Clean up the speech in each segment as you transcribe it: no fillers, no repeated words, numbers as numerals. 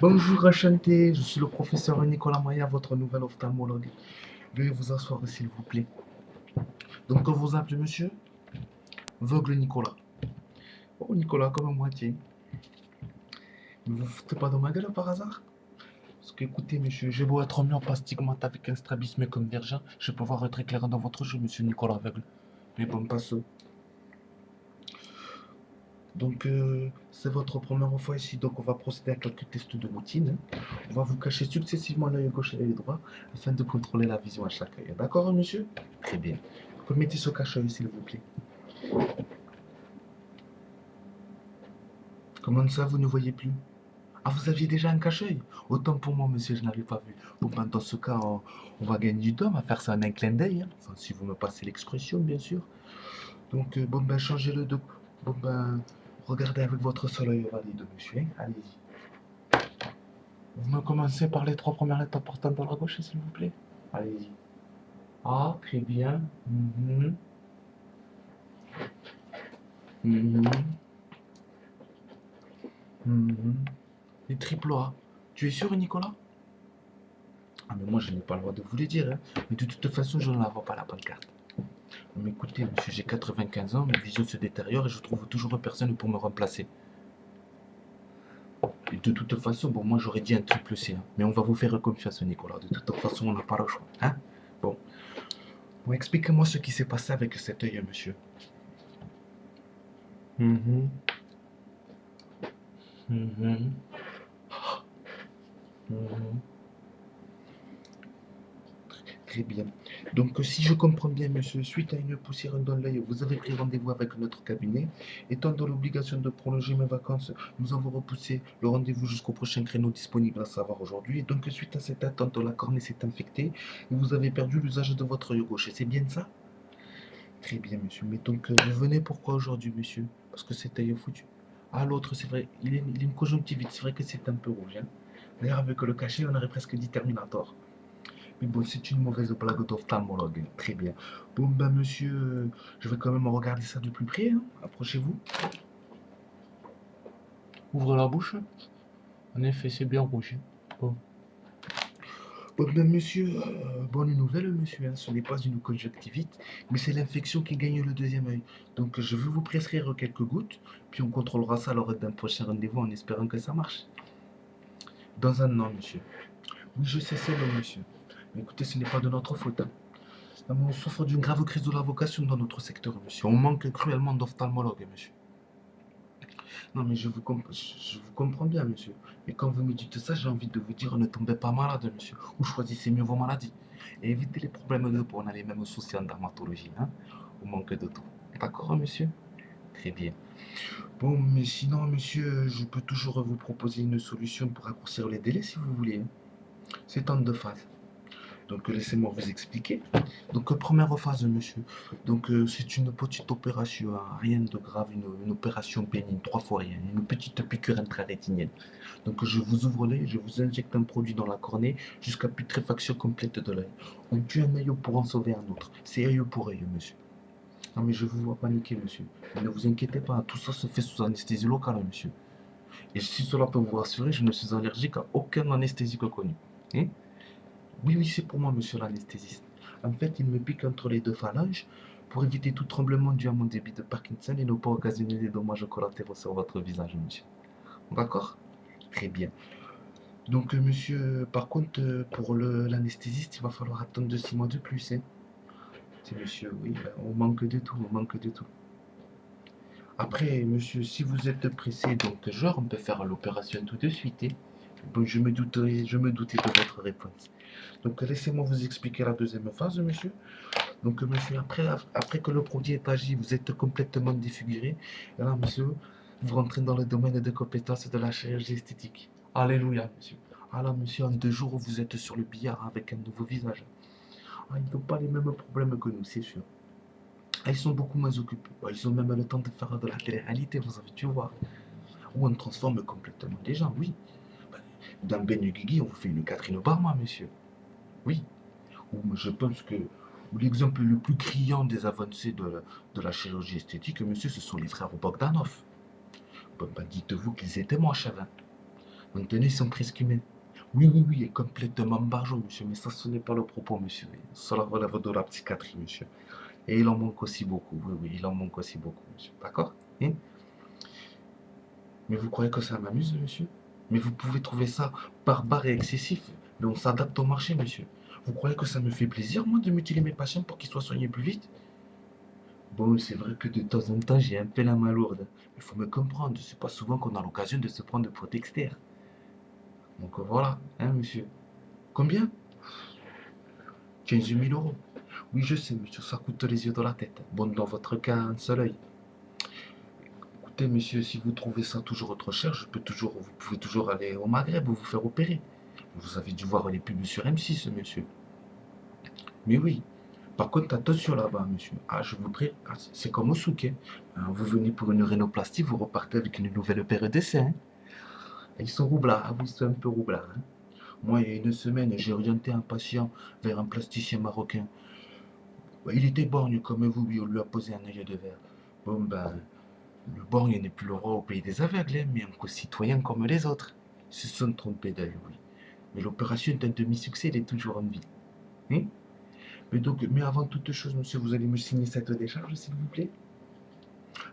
Bonjour, enchanté, je suis le professeur Nicolas Maya, votre nouvel ophtalmologue. Veuillez vous asseoir, s'il vous plaît. Donc, que vous appelez monsieur? Veugle Nicolas. Oh, Nicolas, comme moi, tiens. Ne vous foutez pas de ma gueule par hasard? Parce que, écoutez, monsieur, j'ai beau être myope astigmate avec un strabisme convergent, je peux voir très clair dans votre jeu, monsieur Nicolas aveugle. Mais bon, passons. Donc, c'est votre première fois ici, donc on va procéder à quelques tests de routine. On va vous cacher successivement l'œil gauche et l'œil droit afin de contrôler la vision à chaque œil. D'accord, monsieur? Très bien. Mettez ce cache-œil, s'il vous plaît. Comment ça, vous ne voyez plus? Ah, vous aviez déjà un cache-œil? Autant pour moi, monsieur, je n'avais pas vu. Bon, ben, dans ce cas, on va gagner du temps à faire ça en un clin d'œil. Hein. Enfin, si vous me passez l'expression, bien sûr. Donc, bon, ben, changez-le de... Bon, ben, regardez avec votre seul œil valide, monsieur. Hein. Allez-y. Vous me commencez par les 3 premières lettres importantes dans la gauche, s'il vous plaît. Allez-y. Ah, très bien. Mhm. Mhm. Mhm. Les triples A. Tu es sûr, Nicolas? Ah, mais moi, je n'ai pas le droit de vous le dire. Hein. Mais de toute façon, je ne la vois pas, la pancarte. Mais écoutez, monsieur, j'ai 95 ans, ma vision se détériore et je trouve toujours personne pour me remplacer. Et de toute façon, bon, moi, j'aurais dit un triple C. Hein. Mais on va vous faire confiance, Nicolas. De toute façon, on n'a pas le choix. Hein. Bon. Bon, expliquez-moi ce qui s'est passé avec cet œil, monsieur. Mhm. Mhm. Mhm. Très bien. Donc, si je comprends bien, monsieur, suite à une poussière dans l'œil, vous avez pris rendez-vous avec notre cabinet. Étant dans l'obligation de prolonger mes vacances, nous avons repoussé le rendez-vous jusqu'au prochain créneau disponible, à savoir aujourd'hui. Et donc, suite à cette attente, la cornée s'est infectée et vous avez perdu l'usage de votre œil gauche. Et c'est bien ça? Très bien, monsieur. Mais donc, vous venez pourquoi aujourd'hui, monsieur? Parce que cet œil est foutu. Ah, l'autre, c'est vrai, il est une conjonctivite. C'est vrai que c'est un peu rouge. Hein. D'ailleurs, avec le cachet, on aurait presque dit Terminator. Mais bon, c'est une mauvaise blague d'ophtalmologue. Très bien. Bon, ben, monsieur, je vais quand même regarder ça de plus près. Hein. Approchez-vous. Ouvre la bouche. En effet, c'est bien rouge. Bon. Bon, ben, monsieur, bonne nouvelle, monsieur. Hein. Ce n'est pas une conjonctivite, mais c'est l'infection qui gagne le deuxième œil. Donc, je vais vous prescrire quelques gouttes, puis on contrôlera ça lors d'un prochain rendez-vous en espérant que ça marche. Dans un an, monsieur. Oui, je sais, c'est long, monsieur. Mais écoutez, ce n'est pas de notre faute. Hein. On souffre d'une grave crise de la vocation dans notre secteur, monsieur. On manque cruellement d'ophtalmologues, monsieur. Non, mais je vous comprends bien, monsieur. Mais quand vous me dites ça, j'ai envie de vous dire ne tombez pas malade, monsieur. Ou choisissez mieux vos maladies. Et évitez les problèmes de peau. On a les mêmes soucis en dermatologie. Hein. On manque de tout. D'accord, monsieur? Très bien. Bon, mais sinon, monsieur, je peux toujours vous proposer une solution pour raccourcir les délais si vous voulez. Hein. C'est en 2 phases. Donc laissez-moi vous expliquer. Donc première phase, monsieur. Donc c'est une petite opération, hein, rien de grave, une opération pénible, 3 fois rien, une petite piqûre intrarétinienne. Donc je vous ouvre l'œil, je vous injecte un produit dans la cornée jusqu'à putréfaction complète de l'œil. On tue un œil pour en sauver un autre. C'est œil pour œil, monsieur. Non mais je vous vois paniquer, monsieur. Mais ne vous inquiétez pas, tout ça se fait sous anesthésie locale, monsieur. Et si cela peut vous rassurer, je ne suis allergique à aucun anesthésique connu. Hein. Oui, oui, c'est pour moi, monsieur l'anesthésiste. En fait, il me pique entre les 2 phalanges pour éviter tout tremblement dû à mon débit de Parkinson et ne pas occasionner des dommages collatéraux sur votre visage, monsieur. D'accord? Très bien. Donc, monsieur, par contre, pour l'anesthésiste, il va falloir attendre de 6 mois de plus. Hein. C'est monsieur, oui, ben, on manque de tout, on manque de tout. Après, monsieur, si vous êtes pressé, donc, genre, on peut faire l'opération tout de suite. Hein. Bon, je me doutais de votre réponse. Donc, laissez-moi vous expliquer la deuxième phase, monsieur. Donc, monsieur, après que le produit est agi, vous êtes complètement défiguré. Et là, monsieur, vous rentrez dans le domaine de compétences de la chirurgie esthétique. Alléluia, monsieur. Ah là, monsieur, en 2 jours, vous êtes sur le billard avec un nouveau visage. Ah, ils n'ont pas les mêmes problèmes que nous, c'est sûr. Ah, ils sont beaucoup moins occupés. Ah, ils ont même le temps de faire de la télé-réalité, vous avez dû voir. Où on transforme complètement les gens, oui. Dans Ben Guigui, on vous fait une Catherine Barma, monsieur. Oui. Ou je pense que l'exemple le plus criant des avancées de la chirurgie esthétique, monsieur, ce sont les frères Bogdanov. Bon, ben, dites-vous qu'ils étaient moches avant. Maintenant, ils sont presque humains. Oui, oui, oui, et complètement barjot, monsieur, mais ça, ce n'est pas le propos, monsieur. Cela relève de la psychiatrie, monsieur. Et il en manque aussi beaucoup, oui, oui, il en manque aussi beaucoup, monsieur. D'accord? Hein? Mais vous croyez que ça m'amuse, monsieur? Mais vous pouvez trouver ça barbare et excessif. Mais on s'adapte au marché, monsieur. Vous croyez que ça me fait plaisir, moi, de mutiler mes patients pour qu'ils soient soignés plus vite? Bon, c'est vrai que de temps en temps, j'ai un peu la main lourde. Il faut me comprendre, c'est pas souvent qu'on a l'occasion de se prendre pour Dexter. Donc voilà, hein, monsieur. Combien? 15 000 euros. Oui, je sais, monsieur, ça coûte les yeux de la tête. Bon, dans votre cas, un seul œil. Écoutez, monsieur, si vous trouvez ça toujours trop cher, vous pouvez toujours aller au Maghreb ou vous faire opérer. Vous avez dû voir les pubs sur M6, monsieur. Mais oui. Par contre, attention là-bas, monsieur. Ah, je vous prie, ah, c'est comme au souk, hein. Vous venez pour une rhinoplastie, vous repartez avec une nouvelle paire de seins, hein. Ils sont roublards, ah oui, ils sont un peu roublards, hein. Moi, il y a une semaine, j'ai orienté un patient vers un plasticien marocain. Bah, il était borgne comme vous, oui, on lui a posé un œil de verre. Bon, ben, le borgne n'est plus le roi au pays des aveugles, hein, mais un concitoyen comme les autres. Ils se sont trompés d'œil, oui. Mais l'opération est un demi-succès, il est toujours en vie. Hein. Mais avant toute chose, monsieur, vous allez me signer cette décharge, s'il vous plaît?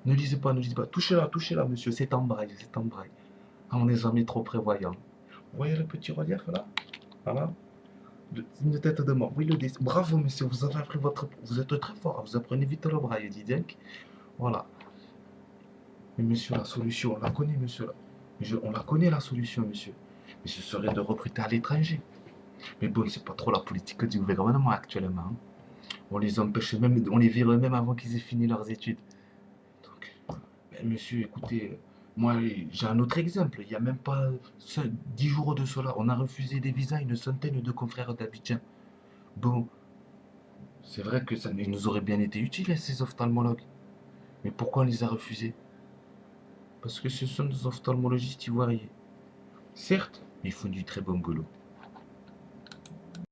Ne lisez pas, ne lisez pas. Touchez là, monsieur, c'est en braille, c'est en braille. Ah, on n'est jamais trop prévoyant. Vous voyez le petit relief là? Voilà. Une tête de mort. Oui, le dessin. Bravo, monsieur, vous avez appris votre. Vous êtes très fort, vous apprenez vite le braille, dis donc. Voilà. Mais monsieur, la solution, on la connaît, monsieur. On la connaît, la solution, monsieur. Mais ce serait de recruter à l'étranger. Mais bon, c'est pas trop la politique du gouvernement actuellement, hein. On les empêche même, on les vire même avant qu'ils aient fini leurs études. Donc, ben, monsieur, écoutez, moi, j'ai un autre exemple. Il n'y a même pas 10 jours de cela. On a refusé des visas à une centaine de confrères d'Abidjan. Bon, c'est vrai que ça nous aurait bien été utile, hein, ces ophtalmologues. Mais pourquoi on les a refusés? Parce que ce sont des ophtalmologistes ivoiriens. Certes, mais ils font du très bon boulot.